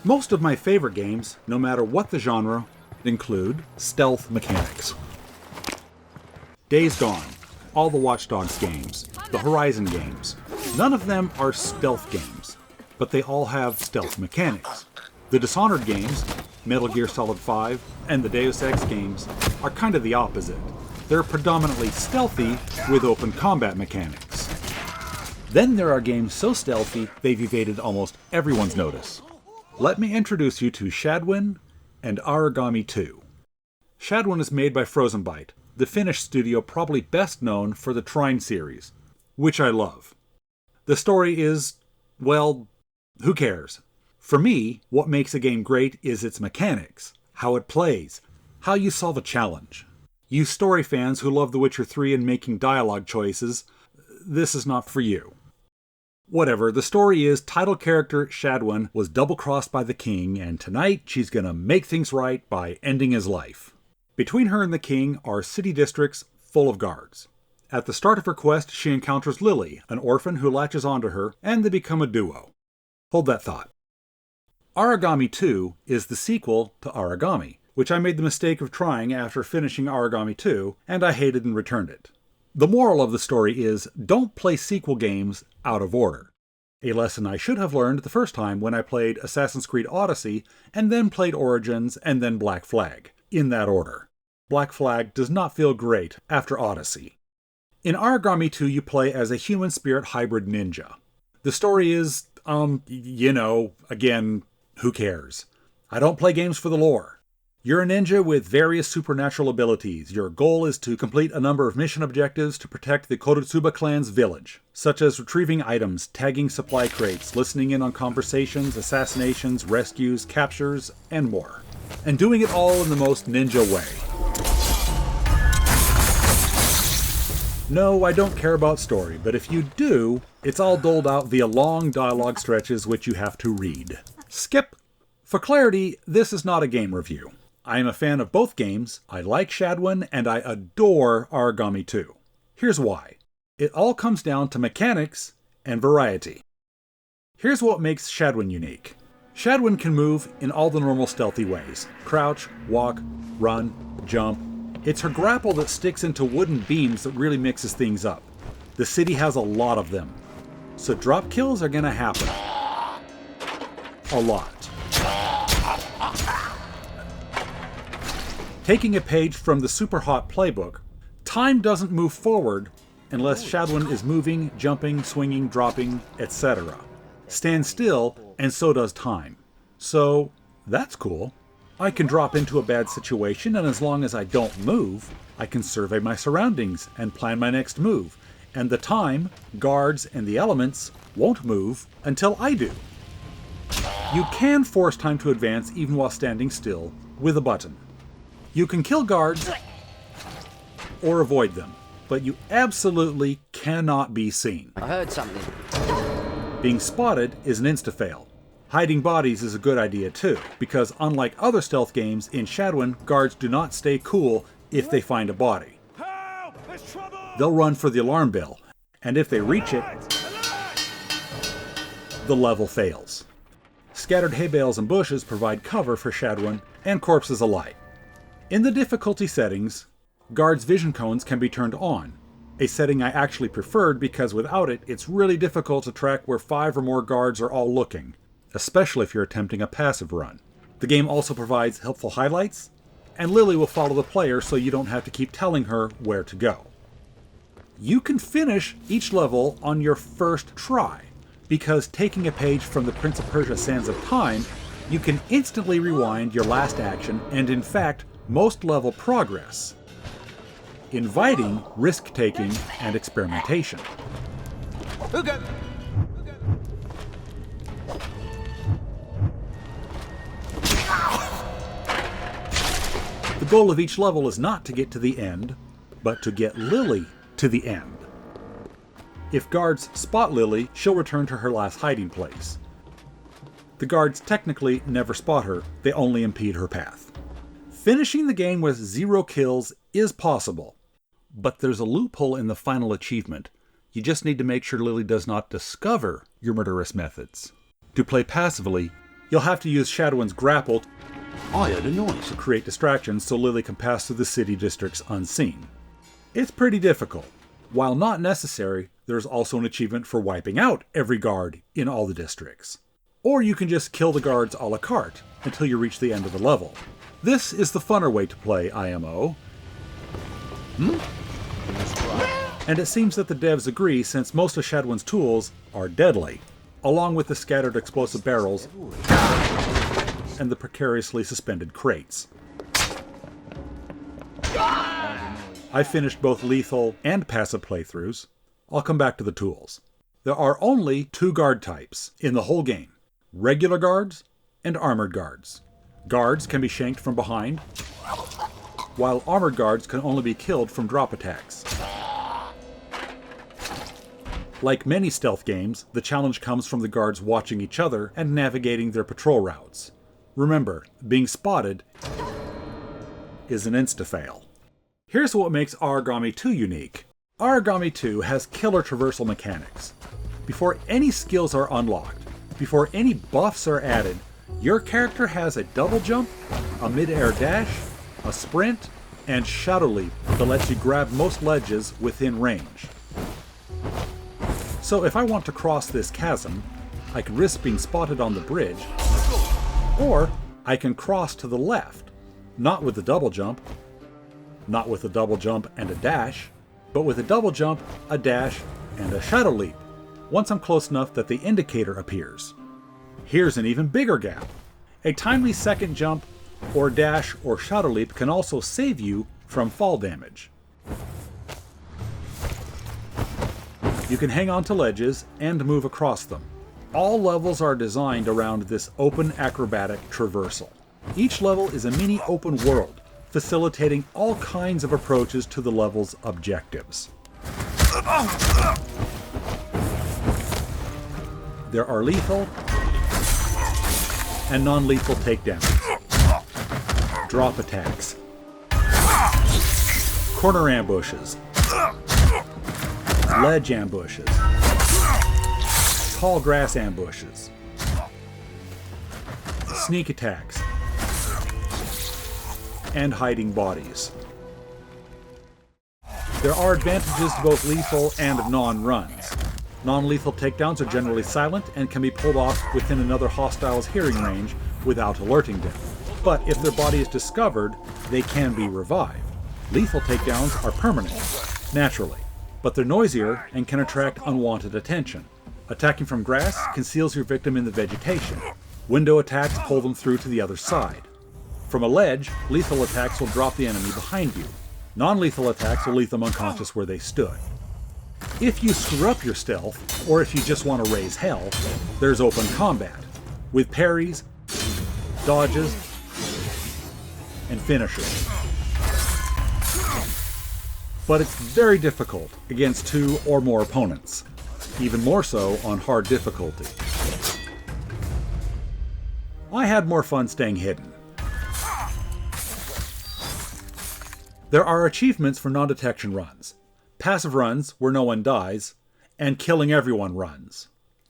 Most of my favorite games, no matter what the genre, include stealth mechanics. Days Gone, all the Watch Dogs games, the Horizon games, none of them are stealth games, but they all have stealth mechanics. The Dishonored games, Metal Gear Solid 5, and the Deus Ex games are kind of the opposite. They're predominantly stealthy with open combat mechanics. Then there are games so stealthy they've evaded almost everyone's notice. Let me introduce you to Shadwen and Aragami 2. Shadwen is made by Frozenbyte, the Finnish studio probably best known for the Trine series, which I love. The story is, well, who cares? For me, what makes a game great is its mechanics, how it plays, how you solve a challenge. You story fans who love The Witcher 3 and making dialogue choices, this is not for you. Whatever, the story is title character Shadwen was double-crossed by the king, and tonight she's gonna make things right by ending his life. Between her and the king are city districts full of guards. At the start of her quest, she encounters Lily, an orphan who latches onto her, and they become a duo. Hold that thought. Aragami 2 is the sequel to Aragami, which I made the mistake of trying after finishing Aragami 2, and I hated and returned it. The moral of the story is, don't play sequel games out of order. A lesson I should have learned the first time when I played Assassin's Creed Odyssey, and then played Origins, and then Black Flag, in that order. Black Flag does not feel great after Odyssey. In Aragami 2 you play as a human spirit hybrid ninja. The story is, again, who cares? I don't play games for the lore. You're a ninja with various supernatural abilities. Your goal is to complete a number of mission objectives to protect the Koretsuba clan's village, such as retrieving items, tagging supply crates, listening in on conversations, assassinations, rescues, captures, and more. And doing it all in the most ninja way. No, I don't care about story, but if you do, it's all doled out via long dialogue stretches which you have to read. Skip. For clarity, this is not a game review. I am a fan of both games, I like Shadwen, and I adore Aragami 2. Here's why. It all comes down to mechanics and variety. Here's what makes Shadwen unique. Shadwen can move in all the normal stealthy ways. Crouch, walk, run, jump. It's her grapple that sticks into wooden beams that really mixes things up. The city has a lot of them. So drop kills are gonna happen. A lot. Taking a page from the Superhot playbook, time doesn't move forward unless Shadwen is moving, jumping, swinging, dropping, etc. Stand still, and so does time. So, that's cool. I can drop into a bad situation, and as long as I don't move, I can survey my surroundings and plan my next move, and the time, guards, and the elements won't move until I do. You can force time to advance even while standing still with a button. You can kill guards or avoid them, but you absolutely cannot be seen. I heard something. Being spotted is an insta-fail. Hiding bodies is a good idea too, because unlike other stealth games, in Shadwen, guards do not stay cool if they find a body. They'll run for the alarm bell, and if they reach it, the level fails. Scattered hay bales and bushes provide cover for Shadwen and corpses alike. In the difficulty settings, guards' vision cones can be turned on, a setting I actually preferred because without it, it's really difficult to track where 5 or more guards are all looking, especially if you're attempting a passive run. The game also provides helpful highlights, and Lily will follow the player so you don't have to keep telling her where to go. You can finish each level on your first try, because taking a page from the Prince of Persia Sands of Time, you can instantly rewind your last action and in fact, most level progress, inviting risk-taking and experimentation. Okay. The goal of each level is not to get to the end, but to get Lily to the end. If guards spot Lily, she'll return to her last hiding place. The guards technically never spot her, they only impede her path. Finishing the game with 0 kills is possible, but there's a loophole in the final achievement. You just need to make sure Lily does not discover your murderous methods. To play passively, You'll have to use Shadowin's grapple I heard a noise. to create distractions so Lily can pass through the city districts unseen. It's pretty difficult. While not necessary, there's also an achievement for wiping out every guard in all the districts. Or you can just kill the guards a la carte until you reach the end of the level. This is the funner way to play IMO. And it seems that the devs agree, since most of Shadowin's tools are deadly, along with the scattered explosive barrels and the precariously suspended crates. I finished both lethal and passive playthroughs. I'll come back to the tools. There are only 2 guard types in the whole game: regular guards and armored guards. Guards can be shanked from behind, while armored guards can only be killed from drop attacks. Like many stealth games, the challenge comes from the guards watching each other and navigating their patrol routes. Remember, being spotted is an insta-fail. Here's what makes Origami 2 unique. Origami 2 has killer traversal mechanics. Before any skills are unlocked, before any buffs are added, your character has a double jump, a mid-air dash, a sprint, and shadow leap that lets you grab most ledges within range. So if I want to cross this chasm, I can risk being spotted on the bridge, or I can cross to the left, not with a double jump, not with a double jump and a dash, but with a double jump, a dash, and a shadow leap, once I'm close enough that the indicator appears. Here's an even bigger gap. A timely second jump, or dash, or shadow leap can also save you from fall damage. You can hang on to ledges and move across them. All levels are designed around this open acrobatic traversal. Each level is a mini open world, facilitating all kinds of approaches to the level's objectives. There are lethal and non-lethal takedowns, drop attacks, corner ambushes, ledge ambushes, tall grass ambushes, sneak attacks, and hiding bodies. There are advantages to both lethal and non-runs. Non-lethal takedowns are generally silent and can be pulled off within another hostile's hearing range without alerting them. But if their body is discovered, they can be revived. Lethal takedowns are permanent, naturally, but they're noisier and can attract unwanted attention. Attacking from grass conceals your victim in the vegetation. Window attacks pull them through to the other side. From a ledge, lethal attacks will drop the enemy behind you. Non-lethal attacks will leave them unconscious where they stood. If you screw up your stealth, or if you just want to raise hell, there's open combat, with parries, dodges, and finishers. But it's very difficult against 2 or more opponents, even more so on hard difficulty. I had more fun staying hidden. There are achievements for non-detection runs, passive runs where no one dies, and killing everyone runs.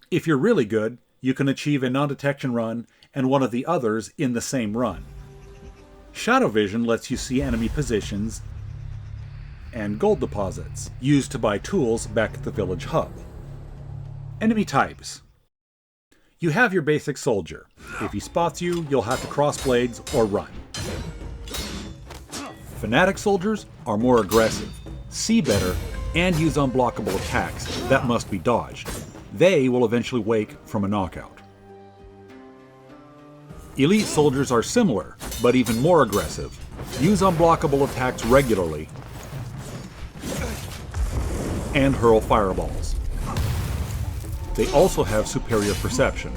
If you're really good, you can achieve a non-detection run and one of the others in the same run. Shadow Vision lets you see enemy positions and gold deposits, used to buy tools back at the village hub. Enemy types. You have your basic soldier. If he spots you, you'll have to cross blades or run. Fanatic soldiers are more aggressive, see better, and use unblockable attacks that must be dodged. They will eventually wake from a knockout. Elite soldiers are similar, but even more aggressive, use unblockable attacks regularly, and hurl fireballs. They also have superior perception.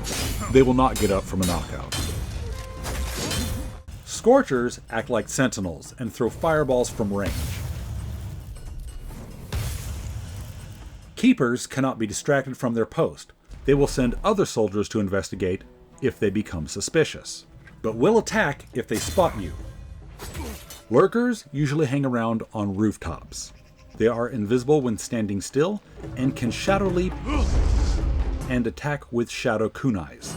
They will not get up from a knockout. Scorchers act like sentinels and throw fireballs from range. Keepers cannot be distracted from their post. They will send other soldiers to investigate if they become suspicious, but will attack if they spot you. Lurkers usually hang around on rooftops. They are invisible when standing still and can shadow leap and attack with shadow kunais.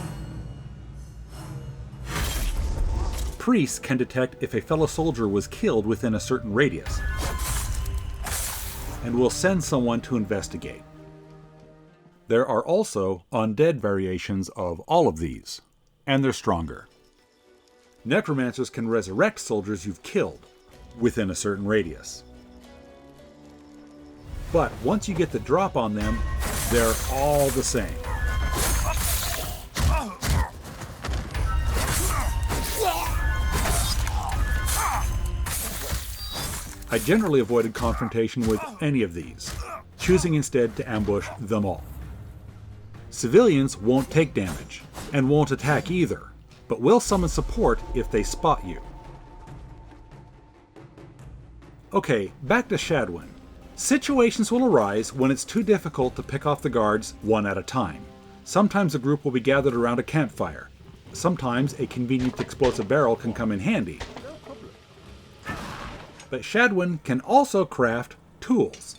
Priests can detect if a fellow soldier was killed within a certain radius, and will send someone to investigate. There are also undead variations of all of these, and they're stronger. Necromancers can resurrect soldiers you've killed within a certain radius. But once you get the drop on them, they're all the same. I generally avoided confrontation with any of these, choosing instead to ambush them all. Civilians won't take damage, and won't attack either, but will summon support if they spot you. Okay, back to Shadwen. Situations will arise when it's too difficult to pick off the guards one at a time. Sometimes a group will be gathered around a campfire. Sometimes a convenient explosive barrel can come in handy. But Shadwen can also craft tools.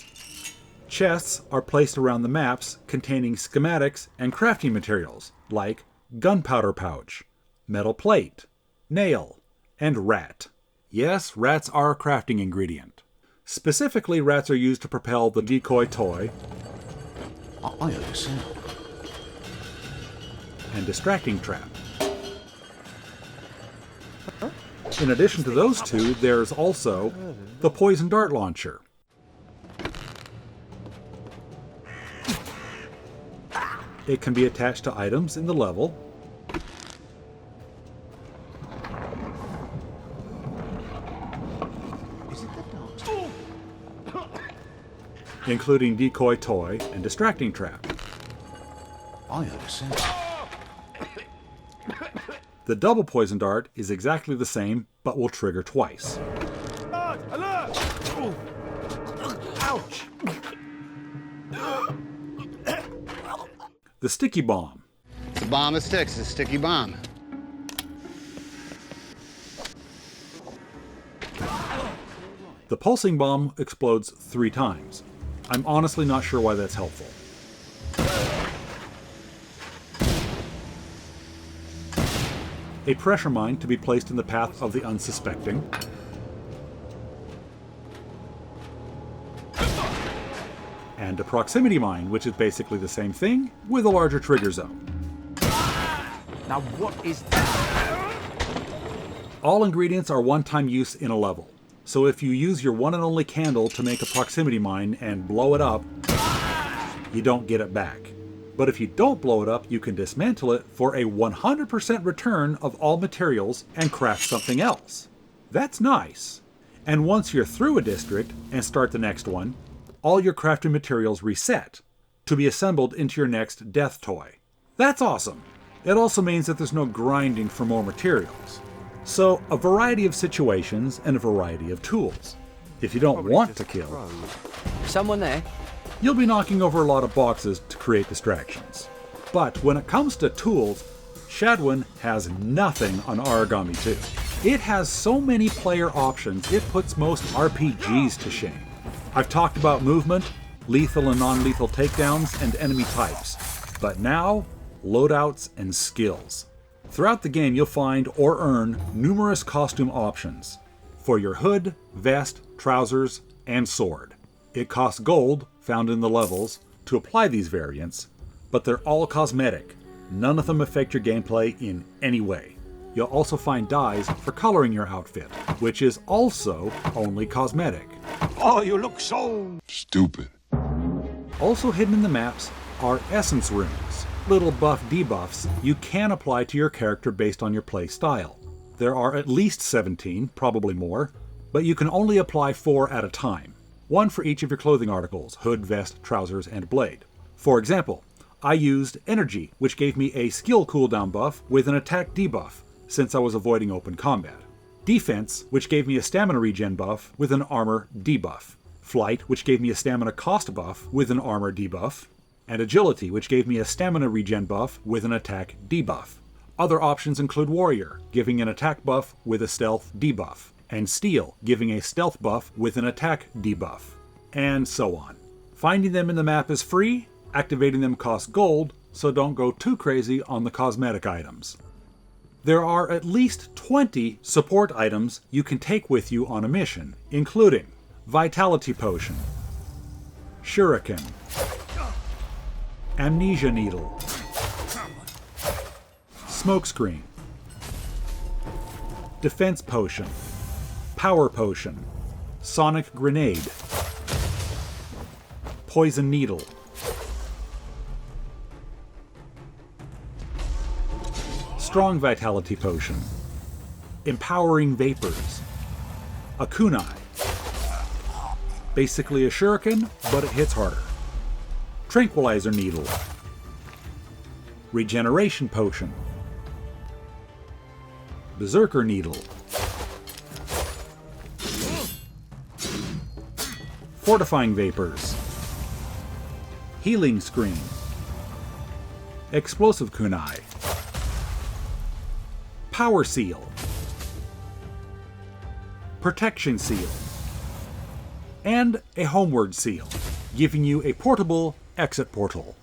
Chests are placed around the maps containing schematics and crafting materials like gunpowder pouch, metal plate, nail, and rat. Yes, rats are a crafting ingredient. Specifically, rats are used to propel the decoy toy I heard a sound. and distracting trap. In addition to those two, there's also the poison dart launcher. It can be attached to items in the level, Is it the dart? including decoy toy and distracting trap. I heard a sound. The double poison dart is exactly the same, but will trigger twice. Alert! Alert! Ouch! The sticky bomb. It's a bomb that sticks. It's a sticky bomb. The pulsing bomb explodes 3 times. I'm honestly not sure why that's helpful. A pressure mine to be placed in the path of the unsuspecting. And a proximity mine, which is basically the same thing, with a larger trigger zone. Now what is that? All ingredients are one-time use in a level, so if you use your one and only candle to make a proximity mine and blow it up, you don't get it back. But if you don't blow it up, you can dismantle it for a 100% return of all materials and craft something else. That's nice. And once you're through a district and start the next one, all your crafted materials reset to be assembled into your next death toy. That's awesome. It also means that there's no grinding for more materials. So, a variety of situations and a variety of tools. If you don't want to kill, Someone there? you'll be knocking over a lot of boxes to create distractions. But when it comes to tools, Shadwen has nothing on Origami 2. It has so many player options, it puts most RPGs to shame. I've talked about movement, lethal and non-lethal takedowns, and enemy types. But now, loadouts and skills. Throughout the game, you'll find or earn numerous costume options for your hood, vest, trousers, and sword. It costs gold, found in the levels, to apply these variants, but they're all cosmetic. None of them affect your gameplay in any way. You'll also find dyes for coloring your outfit, which is also only cosmetic. Oh, you look so... Stupid. Also hidden in the maps are essence runes, little buff debuffs you can apply to your character based on your play style. There are at least 17, probably more, but you can only apply 4 at a time. One for each of your clothing articles, hood, vest, trousers, and blade. For example, I used Energy, which gave me a skill cooldown buff with an attack debuff, since I was avoiding open combat. Defense, which gave me a stamina regen buff with an armor debuff. Flight, which gave me a stamina cost buff with an armor debuff. And Agility, which gave me a stamina regen buff with an attack debuff. Other options include Warrior, giving an attack buff with a stealth debuff, and Steel, giving a stealth buff with an attack debuff, and so on. Finding them in the map is free, activating them costs gold, so don't go too crazy on the cosmetic items. There are at least 20 support items you can take with you on a mission, including Vitality Potion, Shuriken, Amnesia Needle, Smokescreen, Defense Potion, Power Potion, Sonic Grenade, Poison Needle, Strong Vitality Potion, Empowering Vapors, a Kunai, basically a shuriken, but it hits harder, Tranquilizer Needle, Regeneration Potion, Berserker Needle, Fortifying Vapors, Healing Screen, Explosive Kunai, Power Seal, Protection Seal, and a Homeward Seal, giving you a portable exit portal.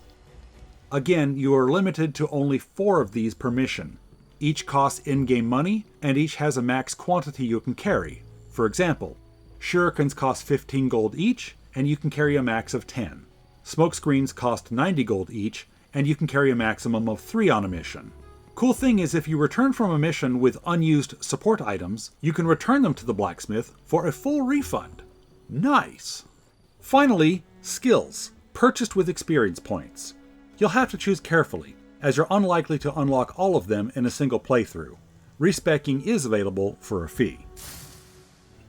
Again, you are limited to only 4 of these per mission. Each costs in-game money, and each has a max quantity you can carry. For example, Shurikens cost 15 gold each, and you can carry a max of 10. Smokescreens cost 90 gold each, and you can carry a maximum of 3 on a mission. Cool thing is, if you return from a mission with unused support items, you can return them to the blacksmith for a full refund. Nice! Finally, skills, purchased with experience points. You'll have to choose carefully, as you're unlikely to unlock all of them in a single playthrough. Respeccing is available for a fee.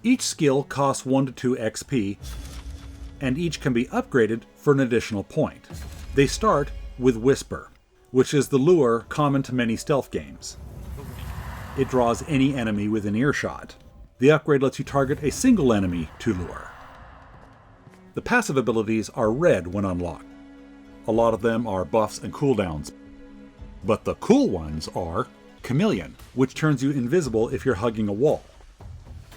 Each skill costs 1 to 2 XP, and each can be upgraded for an additional point. They start with Whisper, which is the lure common to many stealth games. It draws any enemy within earshot. The upgrade lets you target a single enemy to lure. The passive abilities are red when unlocked. A lot of them are buffs and cooldowns, but the cool ones are Chameleon, which turns you invisible if you're hugging a wall.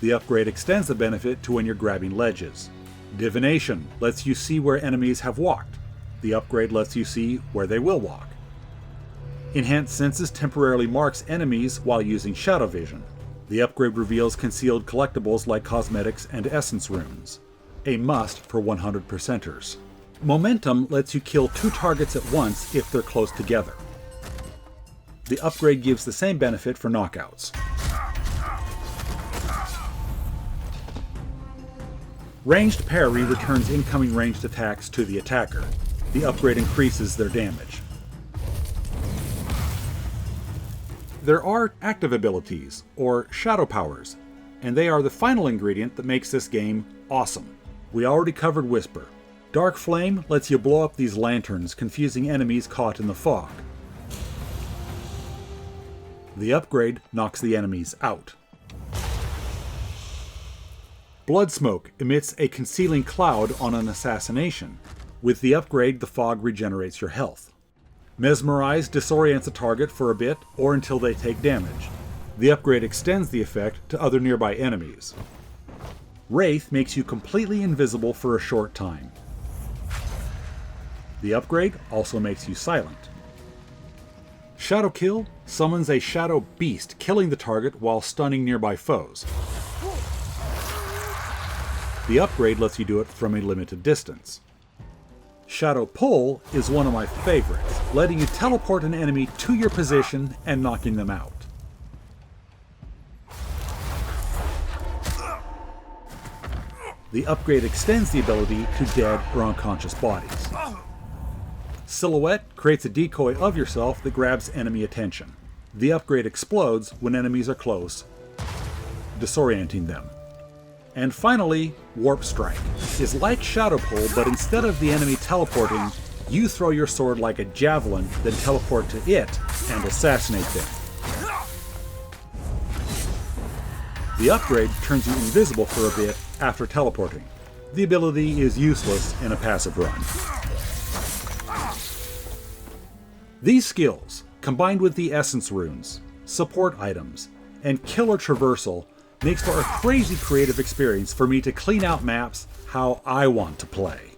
The upgrade extends the benefit to when you're grabbing ledges. Divination lets you see where enemies have walked. The upgrade lets you see where they will walk. Enhanced Senses temporarily marks enemies while using Shadow Vision. The upgrade reveals concealed collectibles like cosmetics and essence runes. A must for 100%ers. Momentum lets you kill 2 targets at once if they're close together. The upgrade gives the same benefit for knockouts. Ranged Parry returns incoming ranged attacks to the attacker. The upgrade increases their damage. There are active abilities, or shadow powers, and they are the final ingredient that makes this game awesome. We already covered Whisper. Dark Flame lets you blow up these lanterns, confusing enemies caught in the fog. The upgrade knocks the enemies out. Blood Smoke emits a concealing cloud on an assassination. With the upgrade, the fog regenerates your health. Mesmerize disorients a target for a bit or until they take damage. The upgrade extends the effect to other nearby enemies. Wraith makes you completely invisible for a short time. The upgrade also makes you silent. Shadow Kill summons a shadow beast, killing the target while stunning nearby foes. The upgrade lets you do it from a limited distance. Shadow Pull is one of my favorites, letting you teleport an enemy to your position and knocking them out. The upgrade extends the ability to dead or unconscious bodies. Silhouette creates a decoy of yourself that grabs enemy attention. The upgrade explodes when enemies are close, disorienting them. And finally, Warp Strike is like Shadow Pull, but instead of the enemy teleporting, you throw your sword like a javelin, then teleport to it and assassinate them. The upgrade turns you invisible for a bit after teleporting. The ability is useless in a passive run. These skills, combined with the essence runes, support items, and killer traversal, makes for a crazy creative experience for me to clean out maps how I want to play.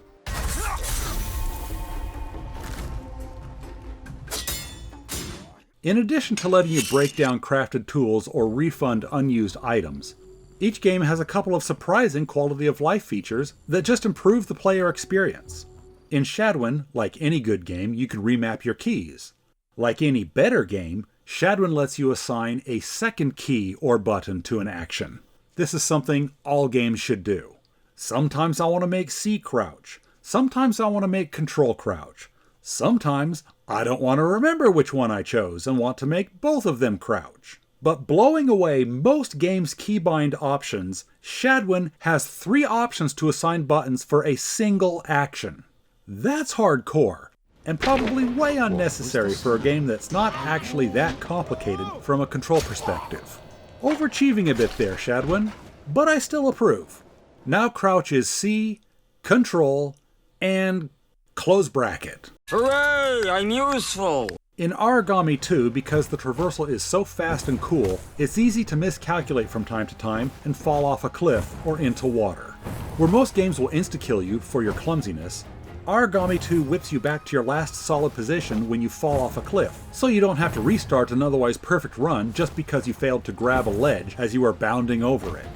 In addition to letting you break down crafted tools or refund unused items, each game has a couple of surprising quality of life features that just improve the player experience. In Shadowin, like any good game, you can remap your keys. Like any better game, Shadowin lets you assign a second key or button to an action. This is something all games should do. Sometimes I want to make C crouch. Sometimes I want to make control crouch. Sometimes I don't want to remember which one I chose and want to make both of them crouch. But blowing away most games' keybind options, Shadowin has 3 options to assign buttons for a single action. That's hardcore, and probably way unnecessary for a game that's not actually that complicated from a control perspective. Overachieving a bit there, Shadowin, but I still approve. Now crouch is C, control, and close bracket. Hooray! I'm useful! In Origami 2, because the traversal is so fast and cool, it's easy to miscalculate from time to time and fall off a cliff or into water. Where most games will insta-kill you for your clumsiness, Origami 2 whips you back to your last solid position when you fall off a cliff, so you don't have to restart an otherwise perfect run just because you failed to grab a ledge as you are bounding over it.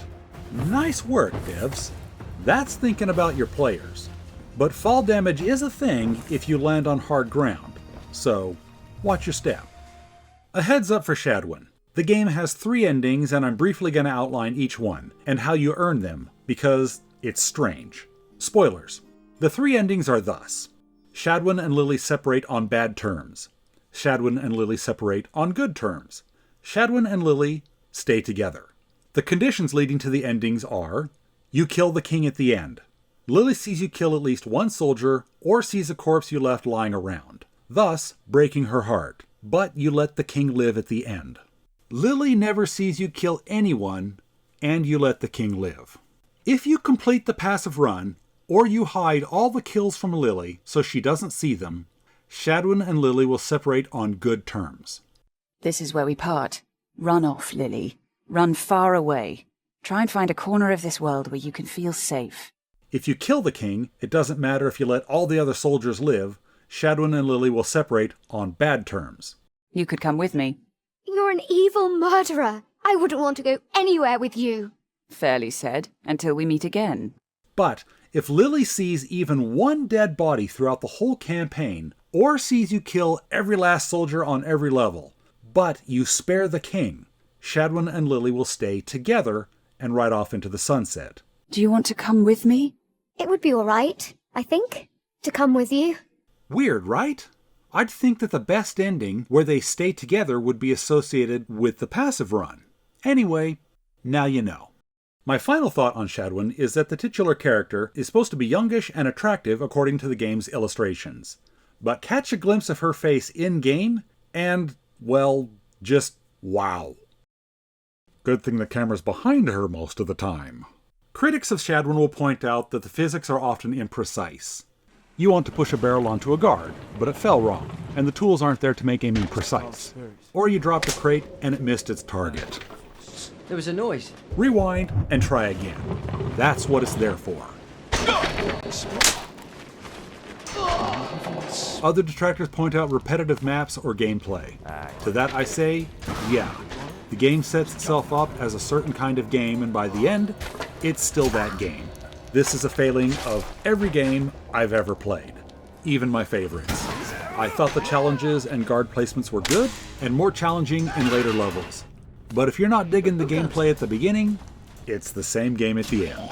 Nice work, devs. That's thinking about your players. But fall damage is a thing if you land on hard ground, so watch your step. A heads up for Shadowin. The game has 3 endings and I'm briefly going to outline each one, and how you earn them, because it's strange. Spoilers. The 3 endings are thus. Shadowin and Lily separate on bad terms. Shadowin and Lily separate on good terms. Shadowin and Lily stay together. The conditions leading to the endings are: you kill the king at the end. Lily sees you kill at least one soldier or sees a corpse you left lying around, thus breaking her heart, but you let the king live at the end. Lily never sees you kill anyone, and you let the king live. If you complete the passive run, or you hide all the kills from Lily so she doesn't see them, Shadowin and Lily will separate on good terms. This is where we part. Run off, Lily. Run far away. Try and find a corner of this world where you can feel safe. If you kill the king, it doesn't matter if you let all the other soldiers live, Shadowin and Lily will separate on bad terms. You could come with me. You're an evil murderer. I wouldn't want to go anywhere with you. Fairly said, until we meet again. But if Lily sees even one dead body throughout the whole campaign, or sees you kill every last soldier on every level, but you spare the king, Shadowin and Lily will stay together and ride off into the sunset. Do you want to come with me? It would be all right, I think, to come with you. Weird, right? I'd think that the best ending, where they stay together, would be associated with the passive run. Anyway, now you know. My final thought on Shadowin is that the titular character is supposed to be youngish and attractive according to the game's illustrations. But catch a glimpse of her face in-game, and, well, just wow. Good thing the camera's behind her most of the time. Critics of Shadowin will point out that the physics are often imprecise. You want to push a barrel onto a guard, but it fell wrong, and the tools aren't there to make aiming precise. Or you dropped a crate and it missed its target. There was a noise. Rewind and try again. That's what it's there for. Other detractors point out repetitive maps or gameplay. To that I say, yeah. The game sets itself up as a certain kind of game, and by the end, it's still that game. This is a failing of every game I've ever played, even my favorites. I thought the challenges and guard placements were good, and more challenging in later levels. But if you're not digging the gameplay at the beginning, it's the same game at the end.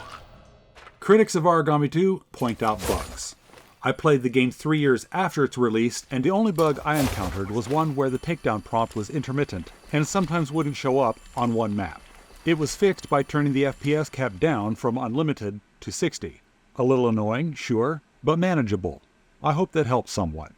Critics of Origami 2 point out bugs. I played the game 3 years after its release, and the only bug I encountered was one where the takedown prompt was intermittent, and sometimes wouldn't show up on one map. It was fixed by turning the FPS cap down from unlimited to 60. A little annoying, sure, but manageable. I hope that helps somewhat.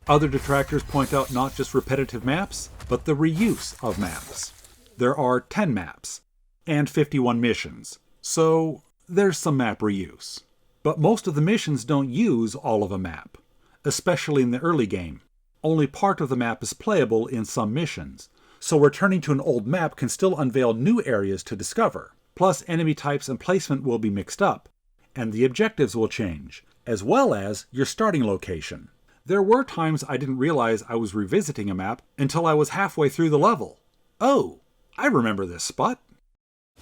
Other detractors point out not just repetitive maps, but the reuse of maps. There are 10 maps, and 51 missions, so there's some map reuse. But most of the missions don't use all of a map, especially in the early game. Only part of the map is playable in some missions, so returning to an old map can still unveil new areas to discover. Plus, enemy types and placement will be mixed up, and the objectives will change, as well as your starting location. There were times I didn't realize I was revisiting a map until I was halfway through the level. Oh, I remember this spot.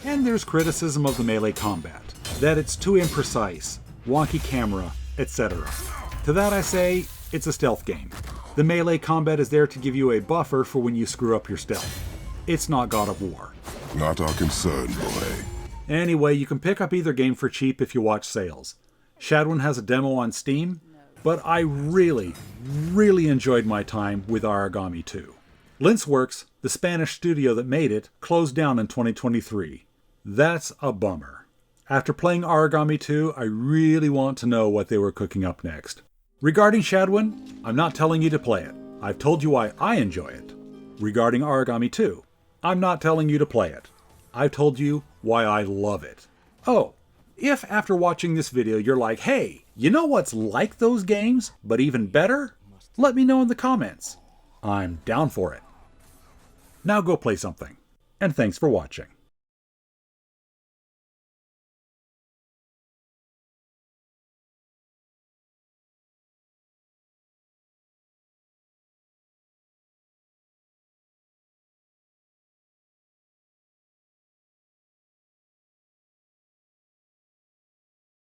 And there's criticism of the melee combat, that it's too imprecise, wonky camera, etc. To that I say, it's a stealth game. The melee combat is there to give you a buffer for when you screw up your stealth. It's not God of War. Not our concern, boy. Anyway, you can pick up either game for cheap if you watch sales. Shadowin has a demo on Steam, but I really enjoyed my time with Aragami 2. Linceworks, the Spanish studio that made it, closed down in 2023. That's a bummer. After playing Aragami 2, I really want to know what they were cooking up next. Regarding Shadowin, I'm not telling you to play it. I've told you why I enjoy it. Regarding Aragami 2, I'm not telling you to play it. I've told you why I love it. Oh, if after watching this video you're like, hey, you know what's like those games, but even better? Let me know in the comments. I'm down for it. Now go play something. And thanks for watching.